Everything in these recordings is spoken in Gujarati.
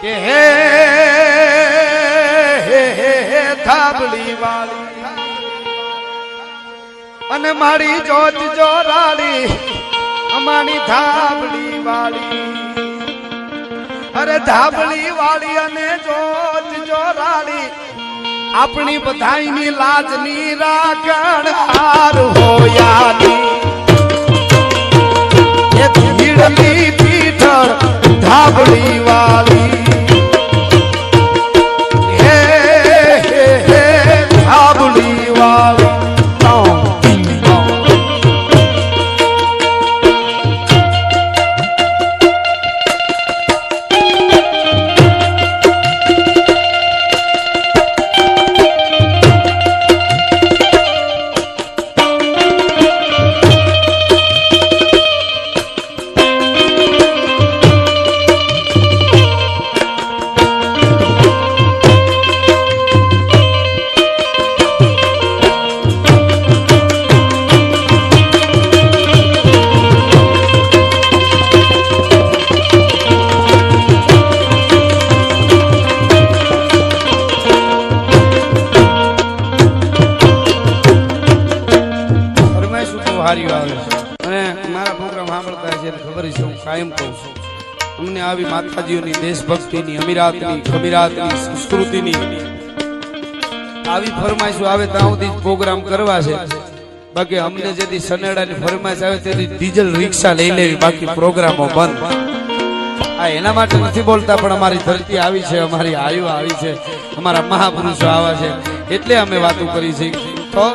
કે હે થાબડી વાળી અને મારી જોત જોરાડી અમારી થાબડી વાળી અરે ધાબળી વાળી અને જોત જોરાડી આપણી બધાઈની લાજની રાખણ હાર હોયાની એ ભીડની પીઠળ ધાબળી વાળી હે ધાબળી વાળી અમને આવી માતાજીઓની દેશભક્તિની અમીરાતની ખમીરાતની સંસ્કૃતિની આવી ફરમાઈશો આવે ત્યાં સુધી પ્રોગ્રામ કરવા છે બાકી અમને જેથી સનેડાની ફરમાઈશ આવે તેથી ડીઝલ રિક્ષા લઈ લેવી બાકી પ્રોગ્રામો બંધ આ એના માટે નથી બોલતા પણ અમારી ધરતી આવી છે અમારી આયુ આવી છે અમારા મહાપુરુષો આવા છે એટલે અમે વાતો કરી છે તો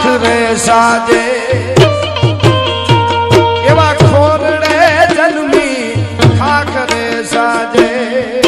રે સાજે એવા ખોરડે જન્મી ખાખ રે સાજે